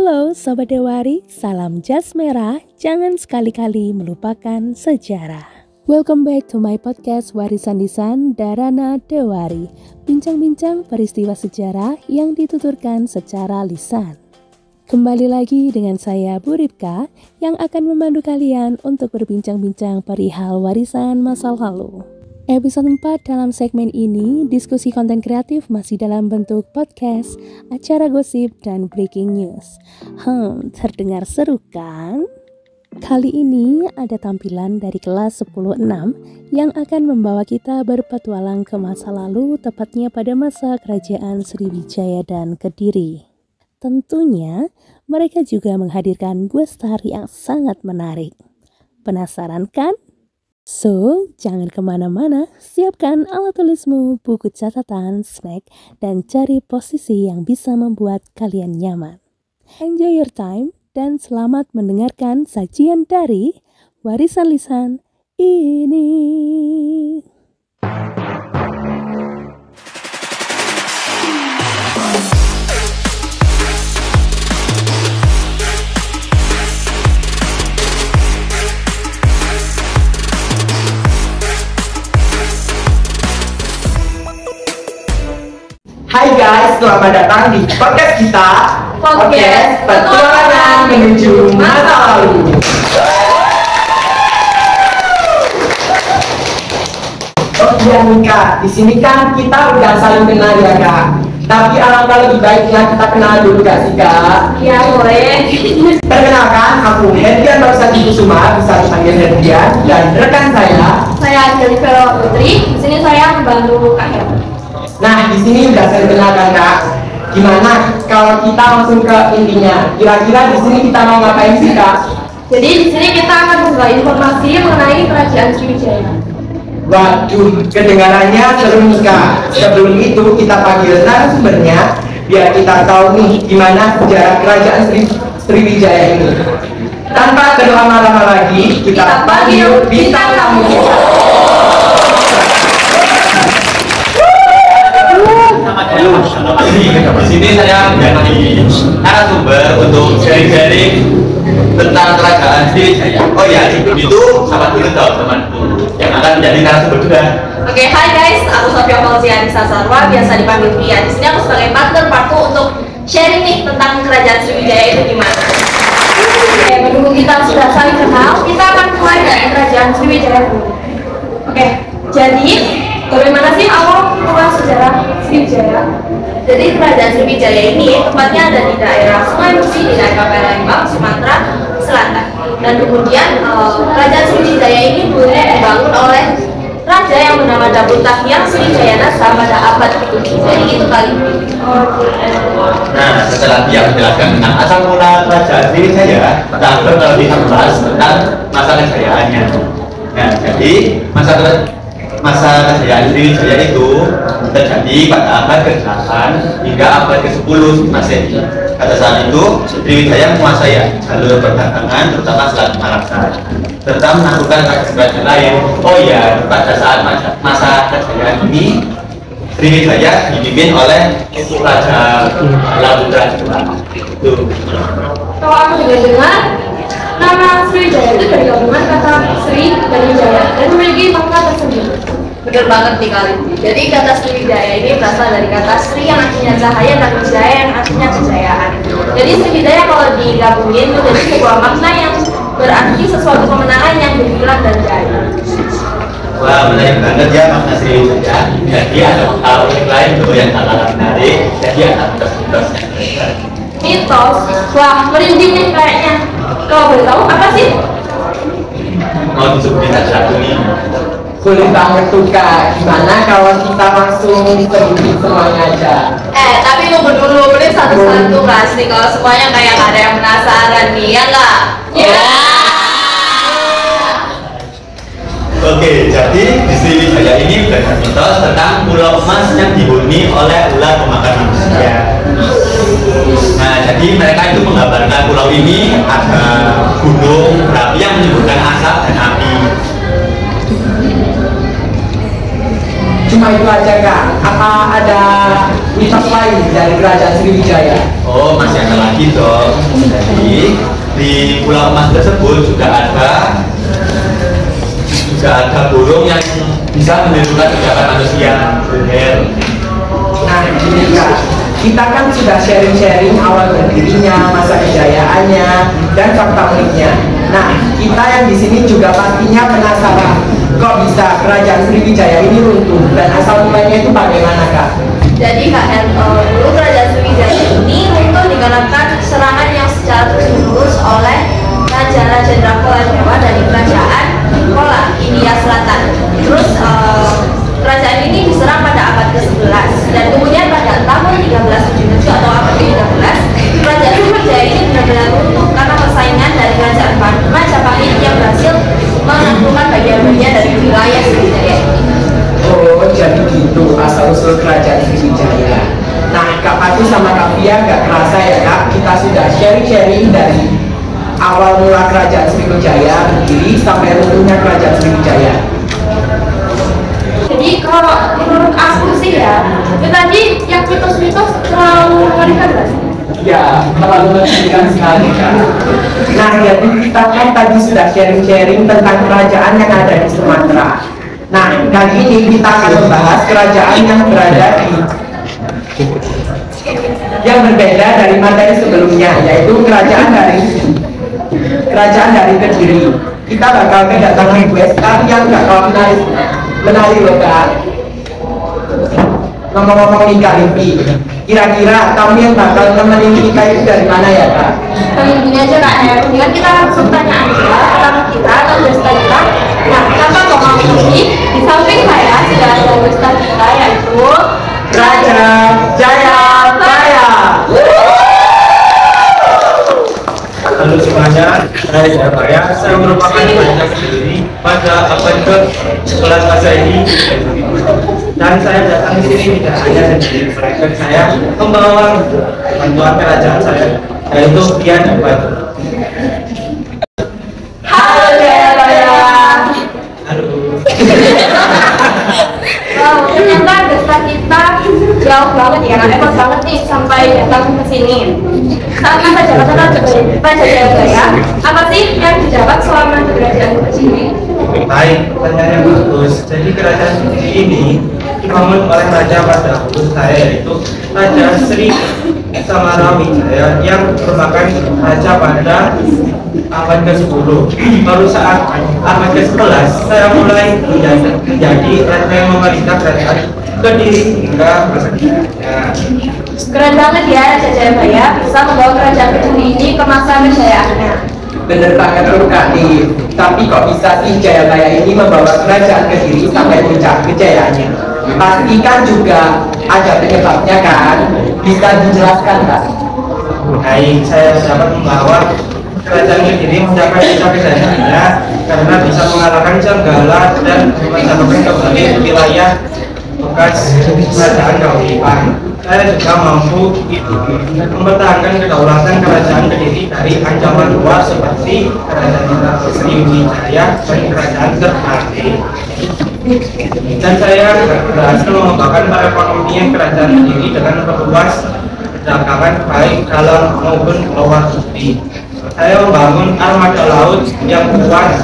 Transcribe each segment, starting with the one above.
Halo Sobat Dewari, salam jas merah, jangan sekali-kali melupakan sejarah. Welcome back to my podcast Warisan Lisan Dharana Dewari. Bincang-bincang peristiwa sejarah yang dituturkan secara lisan. Kembali lagi dengan saya Bu Ripka yang akan memandu kalian untuk berbincang-bincang perihal warisan masa lalu. Episode 4 dalam segmen ini, diskusi konten kreatif masih dalam bentuk podcast, acara gosip, dan breaking news. Terdengar seru kan? Kali ini ada tampilan dari kelas 10-6 yang akan membawa kita berpetualang ke masa lalu, tepatnya pada masa Kerajaan Sriwijaya dan Kediri. Tentunya, mereka juga menghadirkan guest star yang sangat menarik. Penasaran kan? So, jangan kemana-mana, siapkan alat tulismu, buku catatan, snack, dan cari posisi yang bisa membuat kalian nyaman. Enjoy your time, dan selamat mendengarkan sajian dari Warisan Lisan ini. Hai guys, selamat datang di podcast kita, podcast Petualangan Menuju Masa Lalu. Oh iya nih Kak, di sini kan kita udah saling kenal ya Kak. Tapi alangkah lebih baiknya kita kenal dulu gak sih Kak? Iya boleh. Perkenalkan, aku Herdian Barsadi Kusuma, bisa dipanggil Herdian, dan rekan saya Jennifer Putri. Di sini saya membantu Kak Her. Nah, di sini udah saya kenalkan Kak. Gimana kalau kita langsung ke intinya? Kira-kira di sini kita mau ngapain sih Kak? Jadi di sini kita akan berbagi informasi mengenai Kerajaan Sriwijaya. Waduh, kedengarannya seru nih Kak. Sebelum itu kita panggil narasumbernya biar kita tahu nih gimana sejarah Kerajaan Sriwijaya ini. Tanpa berlama-lama lagi, kita panggil bintang tamu kita. Di sini saya menjadi narasumber untuk sharing-sharing tentang Kerajaan Sriwijaya. Oh ya, itu sama dulu teman-temanku yang akan menjadi narasumber juga. Oke, hai guys, aku Sofia Fauziani Sasarwa, biasa dipanggil Via. Di sini aku sebagai partner partku untuk sharing nih tentang Kerajaan Sriwijaya itu gimana. Oke, menunggu kita sudah saling kenal, kita akan mulai dari Kerajaan Sriwijaya dulu. Oke, jadi bagaimana sih awal mula sejarah Sriwijaya? Jadi Kerajaan Sriwijaya ini tempatnya ada di daerah Sungai Musi, di daerah Palembang, Sumatera Selatan. Dan kemudian Kerajaan Sriwijaya ini dulunya dibangun oleh raja yang bernama Dabutahyang Sriwijayana pada abad ke-7. Jadi itu kali. Nah, setelah dia menjelaskan tentang asal mula Kerajaan Sriwijaya, kita akan lebih membahas tentang masa kejayaannya. Nah, jadi masa kejayaan Sriwijaya itu terjadi pada abad ke-8 hingga abad ke-10 Masehi. Pada saat itu, Sriwijaya menguasai jalur perdagangan terutama Selat Malaka, serta menaklukkan kerajaan lain. Oh ya, pada saat masa kejayaan ini, Sriwijaya dipimpin oleh Raja Labudra II. Itu. Kalau aku juga dengar, nama Sriwijaya itu dari gabungan kata Sri dan Wijaya dan memiliki makna tersendiri. Benar banget nih kali ini. Jadi kata Sriwijaya ini berasal dari kata Sri yang artinya cahaya dan Wijaya yang artinya kejayaan. Jadi Sriwijaya kalau digabungin itu jadi sebuah makna yang berarti sesuatu kemenangan yang gemilang dan jaya. Wah, menarik banget ya makna Sriwijaya. Jadi ada hal lain tuh yang sangat menarik. Jadi ada mitos-mitosnya. Mitos? Wah, merinding nih kayaknya. Kalau boleh tahu apa sih? Mau disebutin satu nih. Boleh banget tuh Kak. Gimana kalau kita langsung sebutin semuanya aja? Tapi tunggu dulu, boleh satu-satu pasti. Kalau semuanya kayak gak ada yang penasaran nih, ya nggak? Ya. Oke, jadi di Sriwijaya ini banyak mitos tentang pulau emas yang dihuni oleh ular pemakan manusia. Nah, jadi mereka itu menggambarkan pulau ini ada gunung berapi yang menimbulkan asap dan api. Cuma itu aja Kak? Apa ada mitos lain dari Kerajaan Sriwijaya? Oh, masih ada lagi. lagi dong. Jadi di Pulau Emas tersebut juga ada burung yang bisa menirukan gerakan manusia. Nah, ini Kak, kita kan sudah sharing-sharing awal berdirinya, masa kejayaannya, dan fakta uniknya. Nah, kita yang di sini juga pastinya penasaran, kok bisa kerajaan Sriwijaya ini runtuh dan asal mulanya itu bagaimana, Kak? Jadi dulu kerajaan Sriwijaya ini runtuh dikarenakan serangan yang secara terus-menerus oleh Raja-Raja Dracula Dewa dari kerajaan Kola, India Selatan. Terus kerajaan ini diserang pada abad ke-11 dan kemudian pada tahun 1377 atau abad ke-13 kerajaan Sriwijaya ini benar-benar runtuh karena persaingan dari kerajaan Majapahit yang berhasil menaklukkan bagian-bagian dari wilayah Sriwijaya ini. Oh, jadi gitu asal-usul kerajaan Sriwijaya. Nah, Kak Patu sama Kak Fia nggak kerasa ya Kak, kita sudah sharing-sharing dari awal mula kerajaan Sriwijaya berdiri sampai runtuhnya kerajaan Sriwijaya. Jadi kalau menurut aku sih ya, itu tadi yang mitos-mitos terlalu mengerikan nggak sih? Ya, terlalu mengerikan sekali Kak. Nah, jadi kita kan tadi sudah sharing-sharing tentang kerajaan yang ada di Sumatera. Nah, kali ini kita akan membahas kerajaan yang berada di yang berbeda dari materi sebelumnya, yaitu kerajaan dari Kediri. Kita bakal kedatangan guest star yang gak kalah menarik loh Kak. Ngomong-ngomong nih Kak Livi, kira-kira kamu yang bakal nemenin kita itu dari mana ya Kak? Ini aja Kak Her, dengan kita langsung tanya aja tentang kita atau guest star kita. Nah, kenapa kok mau ini? Di samping saya sudah ada guest star kita yaitu Raja Jayabaya. Halo semuanya, saya Jayabaya. Saya merupakan raja Kediri pada abad ke-11 Masehi. Dan saya datang di sini tidak hanya sendiri, melainkan saya membawa bantuan kerajaan saya, yaitu Fia dan Patu. Halo Jayabaya. Halo. Wow, ternyata desa kita jauh banget ya, effort banget nih sampai datang ke sini. Saat masa jabatan Raja Jayabaya, apa sih yang didapat selama kerajaan di sini? Baik, pertanyaan yang bagus. Jadi kerajaan Kediri ini dibangun oleh raja pada dahulu saya, yaitu Raja Sri Samarawijaya yang merupakan raja pada abad ke-10. Baru saat abad ke-11 saya mulai menjadi raja yang memerintah kerajaan Kediri hingga masa kini. Keren banget ya Raja Jayabaya bisa membawa kerajaan Kediri ini ke masa kejayaannya. Bener banget loh Kak Liv. Tapi kok bisa sih Jayabaya ini membawa kerajaan Kediri sampai puncak kejayaannya? Pastikan juga ada penyebabnya kan? Bisa dijelaskan Kak? Baik, saya dapat membawa kerajaan Kediri mencapai puncak kejayaannya karena bisa mengalahkan Jenggala dan mencapai kembali wilayah bekas kerajaan Kauripan. Saya juga mampu mempertahankan kedaulatan kerajaan Kediri dari ancaman luar seperti kerajaan Sriwijaya dan kerajaan Ternate. Dan saya berhasil mengembangkan perekonomian kerajaan Kediri dengan memperluas perdagangan baik dalam maupun luar negeri. Saya membangun armada laut yang kuat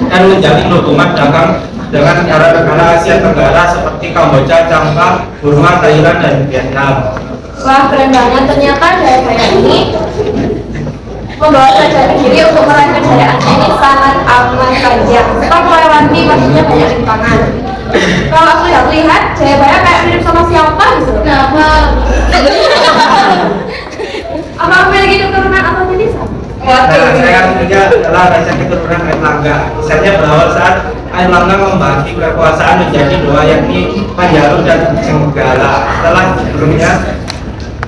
dan menjalin hubungan dagang dengan negara-negara Asia Tenggara seperti Kamboja, Cangka, Burma, Thailand, dan Vietnam. Wah, keren banget. Ternyata Jayabaya ini membawa kerajaan Kediri untuk meraih kejayaannya ini sangat amat panjang. Setelah melewati maksudnya banyak rintangan. Kalau aku lihat Jayabaya kayak mirip sama siapa gitu. Kenapa? Apa memiliki keturunan atau jenis? Nah, saya punya adalah raja keturunan Airlangga. Misalnya berawal saat Airlangga membagi kekuasaan menjadi dua, yakni Panjalu dan Jenggala. Setelah sebelumnya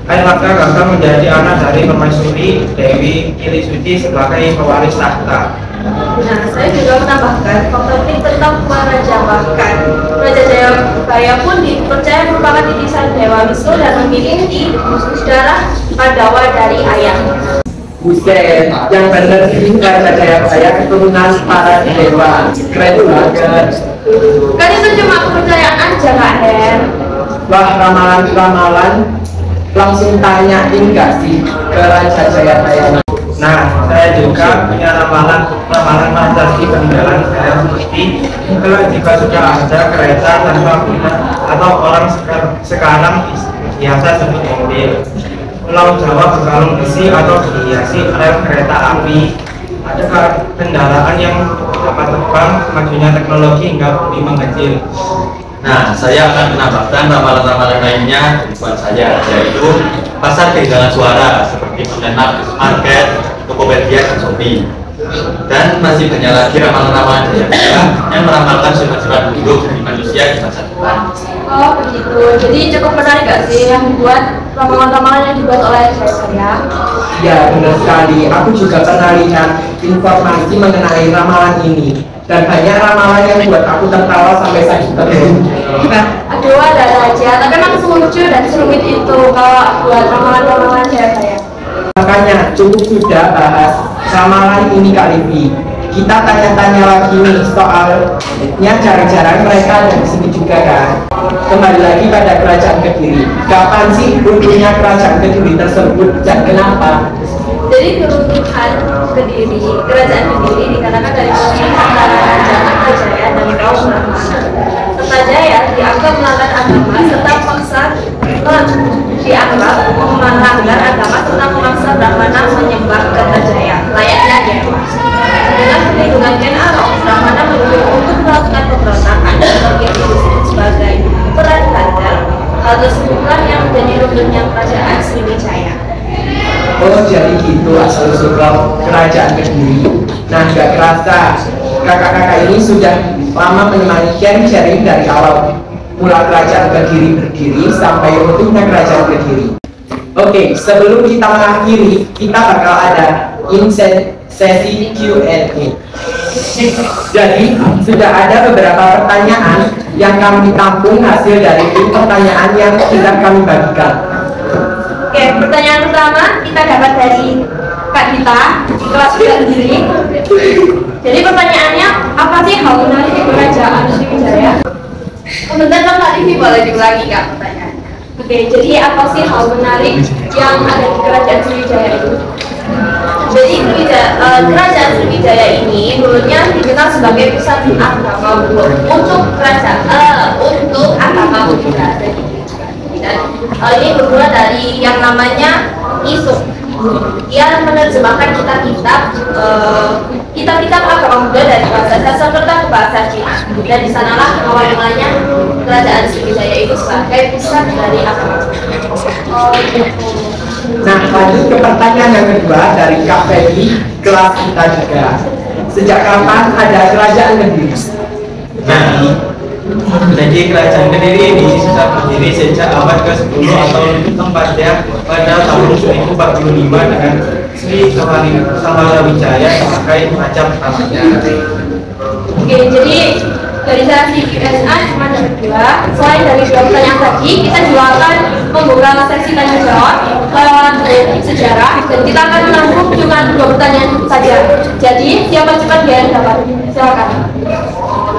Airlangga gagal menjadi anak dari Permaisuri Dewi Kilisuci sebagai pewaris tahta. Nah, saya juga menambahkan fakta penting tentang Majapahit. Raja Jayabaya pun dipercaya merupakan titisan Dewa Wisnu dan memiliki darah Pandawa dari ayahnya. Buset, yang bener sih Raja Jayabaya keturunan para dewa. Keren banget. Kan itu cuma kepercayaan aja Kak Her. Wah, ramalan-ramalan langsung tanyain nggak sih ke Raja Jayataya? Nah, saya juga punya ramalan fantasi peninggalan saya seperti kalau jika sudah ada kereta tanpa guna atau orang sekarang biasa sebut mobil, Pulau Jawa berkalung besi atau dihiasi rel kereta api, ada kendaraan yang dapat terbang, majunya teknologi hingga bumi mengecil. Nah, saya akan menambahkan ramalan-ramalan lainnya dari buat saya, yaitu pasar kehilangan suara seperti Pontianak, Market, Tokopedia, dan Shopee. Dan masih banyak lagi ramalan-ramalan Jayataya yang meramalkan sifat-sifat buruk dari manusia di masa depan. Oh begitu, jadi cukup menarik gak sih yang dibuat ramalan-ramalan yang dibuat oleh Jayataya? Ya benar sekali, aku juga pernah lihat informasi mengenai ramalan ini. Dan banyak ramalan yang buat aku tertawa sampai sakit perut. Aduh ada aja, tapi emang lucu dan serumit itu kalau buat ramalan-ramalan Jayataya. Makanya cukup sudah bahas ramalan ini Kak Livi. Kita tanya-tanya lagi nih soalnya jarang-jarang mereka ada di sini juga kan. Kembali lagi pada Kerajaan Kediri. Kapan sih runtuhnya Kerajaan Kediri tersebut dan kenapa? Jadi keruntuhan Kediri, Kerajaan Kediri dikatakan dari konflik antara Raja Kertajaya dan kaum Brahmana. Kertajaya dianggap melanggar agama serta melanggar agama serta memaksa Brahmana menyembah Kertajaya layaknya dewa. Dengan perlindungan Ken Arok, Brahmana menuntut untuk melakukan pemberontakan sebagai disebut sebagai perang bandar. Hal tersebutlah yang menjadi runtuhnya Kerajaan Sriwijaya. Oh jadi gitu asal usul Kerajaan Kediri. Nah gak kerasa kakak-kakak ini sudah lama menemani sharing dari awal mula Kerajaan Kediri berdiri sampai runtuhnya Kerajaan Kediri. Oke, sebelum kita mengakhiri, kita bakal ada sesi Q&A. Jadi sudah ada beberapa pertanyaan yang kami tampung hasil dari pertanyaan yang sudah kami bagikan. Oke, pertanyaan pertama kita dapat dari Kak Dita di kelas Kediri. Jadi pertanyaannya, apa sih hal menarik di Kerajaan Sriwijaya? Sebentar dong Kak Livi, boleh diulangi Kak pertanyaannya. Oke, jadi apa sih hal menarik yang ada di Kerajaan Sriwijaya itu? Jadi Kerajaan Sriwijaya ini dulunya dikenal sebagai pusat agama untuk agama Buddha. Dan ini bermula dari yang namanya Isuk. Ia menerjemahkan kitab-kitab agama Buddha dari bahasa Sanskerta ke bahasa Cina. Dan di sanalah awal mulanya Kerajaan Sriwijaya itu sebagai pusat dari agama Buddha. Nah lanjut ke pertanyaan yang kedua dari Kak Feli, kelas kita juga. Sejak kapan ada Kerajaan Kediri? Jadi Kerajaan Kediri ini sudah berdiri sejak abad ke-10 atau lebih tepatnya pada tahun 1045 dengan Sri Samarawicaya sebagai raja pertamanya. Oke, jadi dari sesi Q&A cuma ada dua. Selain dari dua pertanyaan tadi, kita juga akan membuka sesi tanya jawab lewat sejarah dan kita akan menampung cuma dua pertanyaan saja. Jadi siapa cepat dia dapat. Silakan.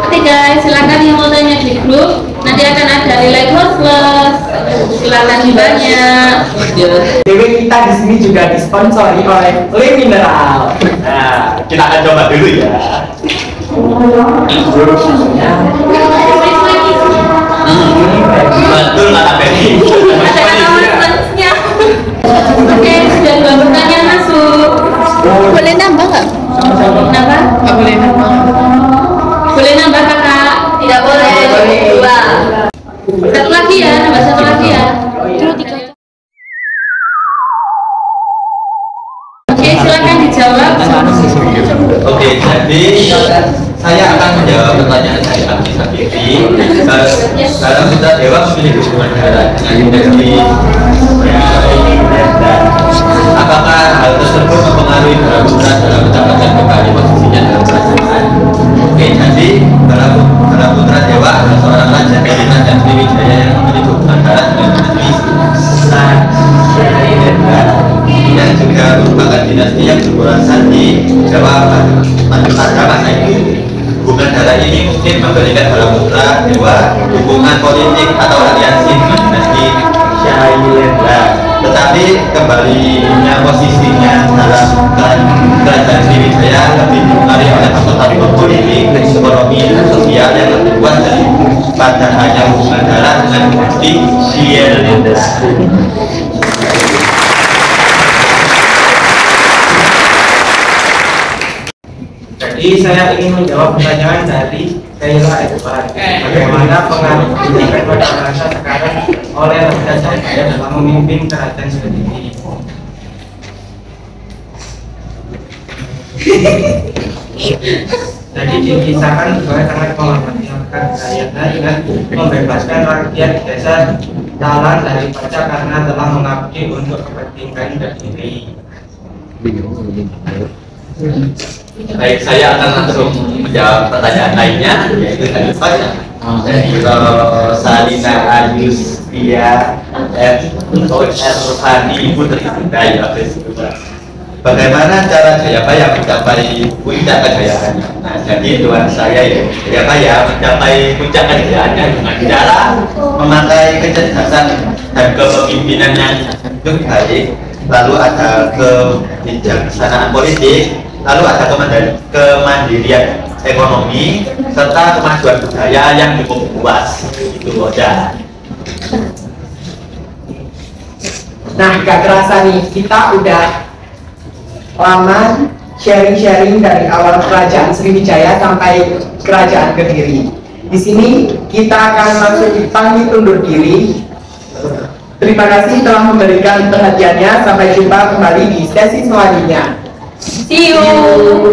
Oke guys, silakan yang mau tanya di grup. Nanti akan ada nilai plus. Silakan banyak. Dewi kita di sini juga disponsori oleh Le Mineral. Nah, kita akan coba dulu ya. Betul kata Benny. Ada kata-katanya. Oke, sudah dua pertanyaan masuk. Boleh nambah nggak? Nambah? Nggak boleh nambah. Boleh nambah kakak? Tidak boleh. Dua. Satu lagi ya, nambah satu lagi ya. Oke, silakan dijawab. Oke, jadi saya akan menjawab pertanyaan dari Abdi Sabiti. Dalam Sutra Dewa memiliki hubungan darah dengan Dewi. Apakah hal tersebut mempengaruhi Baraputra dalam mendapatkan kembali posisinya dalam kerajaan? Oke, jadi Baraputra Dewa adalah seorang raja dari Kerajaan Sriwijaya yang memiliki hubungan darah dengan Dewi yang juga merupakan dinasti yang berkuasa di Jawa pada masa itu. Hubungan darah ini mungkin memberikan Baraputra Dewa hubungan politik atau aliansi dengan dinasti Syailendra. kembalinya posisinya dalam kerajaan Sriwijaya lebih dipengaruhi oleh faktor politik, ekonomi, dan sosial yang lebih kuat daripada hanya hubungan darah dengan dinasti Syiah. Jadi saya ingin menjawab pertanyaan dari Kayla Edward. Bagaimana pengaruh pendidikan pada bangsa sekarang oleh Raja Sriwijaya dalam memimpin kerajaan sendiri? Jadi dikisahkan sebagai sangat menghormati rakyatnya dengan membebaskan rakyat desa Talan dari pajak karena telah mengabdi untuk kepentingan berdiri. Baik, saya akan langsung menjawab pertanyaan lainnya, yaitu dari Salina Agustia Erfani Putri Hidayah. Bagaimana cara Jayabaya mencapai puncak kejayaannya? Nah, jadi tuan saya ya, Jayabaya mencapai puncak kejayaannya dengan cara memakai kecerdasan dan kepemimpinan yang baik, lalu ada kebijaksanaan politik, lalu ada kemandirian ekonomi, serta kemajuan budaya yang cukup luas. Itu aja. Nah, gak kerasa nih, kita udah lama sharing-sharing dari awal kerajaan Sriwijaya sampai kerajaan Kediri. Di sini kita akan langsung pamit undur diri. Terima kasih telah memberikan perhatiannya. Sampai jumpa kembali di sesi selanjutnya. See you.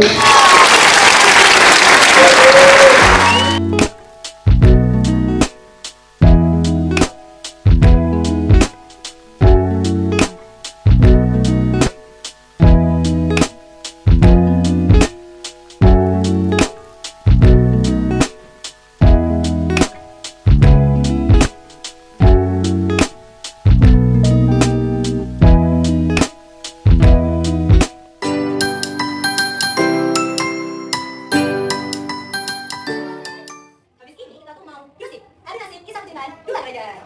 Yusuf, ada nasib kisah percintaan juga kerajaan.